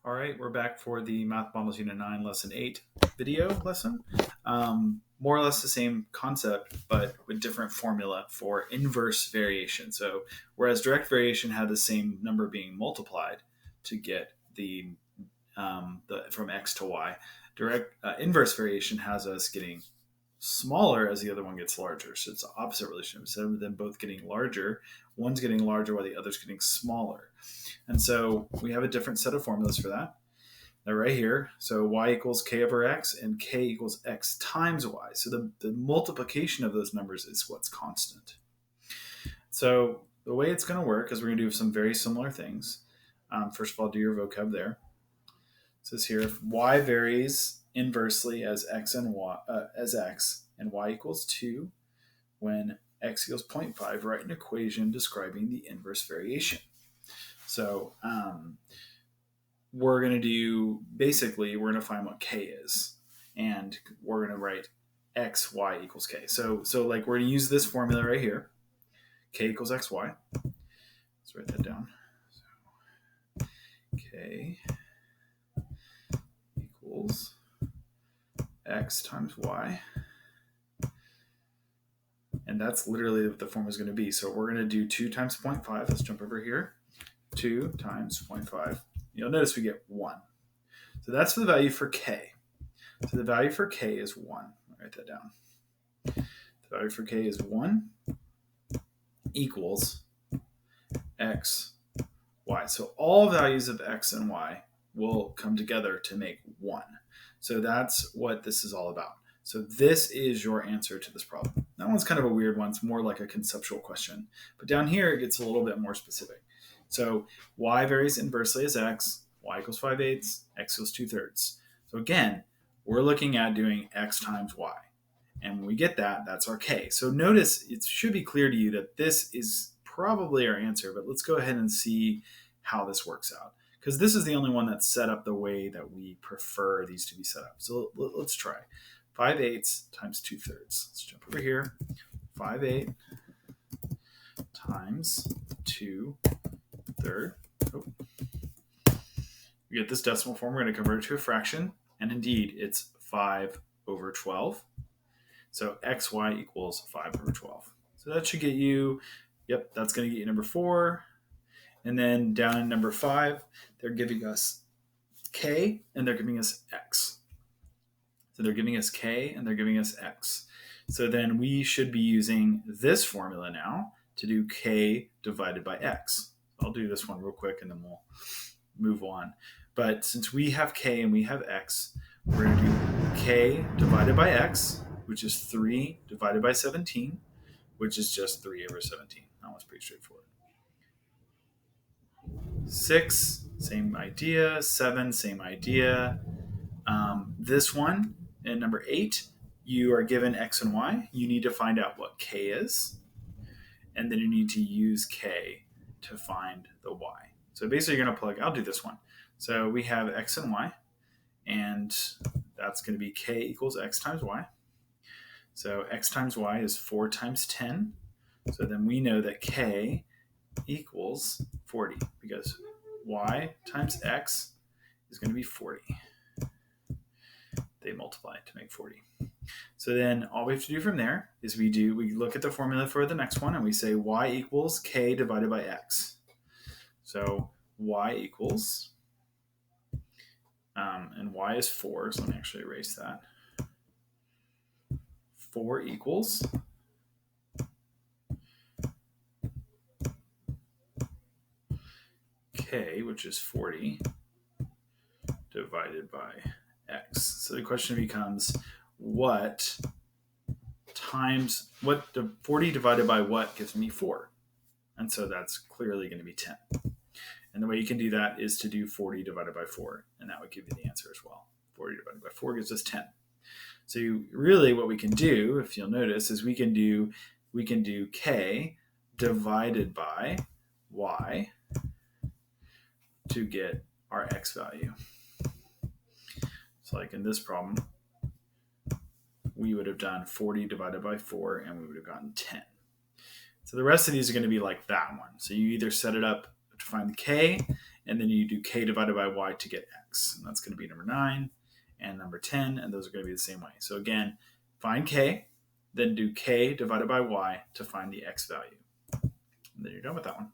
All right, we're back for the Math Models Unit 9 Lesson 8 video lesson. More or less the same concept, but with different formula for inverse variation. So whereas direct variation had the same number being multiplied to get the from x to y, direct inverse variation has us getting smaller as the other one gets larger. So it's the opposite relationship. Instead of them both getting larger, one's getting larger while the other's getting smaller. And so we have a different set of formulas for that. They're right here. So y equals k over x and k equals x times y. So the multiplication of those numbers is what's constant. So the way it's going to work is we're going to do some very similar things. First of all, do your vocab there. It says here, if y varies inversely as x and y equals 2, when x equals 0.5, write an equation describing the inverse variation. So we're going to do, basically, we're going to find what k is. And we're going to write x, y equals k. So like we're going to use this formula right here. K equals x, y. Let's write that down. So k equals x times y. And that's literally what the formula is going to be. So we're going to do 2 times 0.5. Let's jump over here. 2 times 0.5. You'll notice we get 1. So that's the value for k. So the value for k is 1. I'll write that down. The value for k is 1 equals x, y. So all values of x and y will come together to make 1. So that's what this is all about. So this is your answer to this problem. That one's kind of a weird one. It's more like a conceptual question. But down here, it gets a little bit more specific. So y varies inversely as x, y equals 5/8, x equals 2/3. So again, we're looking at doing x times y. And when we get that, that's our k. So notice it should be clear to you that this is probably our answer, but let's go ahead and see how this works out. Because this is the only one that's set up the way that we prefer these to be set up. So let's try. 5/8 times 2/3. Let's jump over here. 5/8 times 2/3. Oh. We get this decimal form. We're going to convert it to a fraction. And indeed, it's 5/12. So xy equals 5/12. So that should get you, yep, that's going to get you number 4. And then down in number 5, they're giving us k and they're giving us x. So they're giving us k and they're giving us x. So then we should be using this formula now to do k divided by x. I'll do this one real quick and then we'll move on. But since we have k and we have x, we're going to do k divided by x, which is 3 divided by 17, which is just 3/17. That one's pretty straightforward. 6, same idea. 7, same idea. This one, in number 8, you are given x and y. You need to find out what k is, and then you need to use k to find the y. So basically you're going to plug, I'll do this one. So we have x and y, and that's going to be k equals x times y. So x times y is 4 times 10. So then we know that k equals 40 because y times x is going to be 40. They multiply to make 40. So then all we have to do from there is we look at the formula for the next one and we say y equals k divided by x. So y equals, and y is 4, so let me actually erase that. 4 equals k, which is 40, divided by x. So the question becomes, what 40 divided by what gives me 4? And so that's clearly going to be 10. And the way you can do that is to do 40 divided by 4, and that would give you the answer as well. 40 divided by 4 gives us 10. So really what we can do, if you'll notice, is we can do k divided by y to get our x value. So like in this problem, we would have done 40 divided by 4 and we would have gotten 10. So the rest of these are going to be like that one. So you either set it up to find the k and then you do k divided by y to get x. And that's going to be number 9 and number 10, and those are going to be the same way. So again, find k, then do k divided by y to find the x value. And then you're done with that one.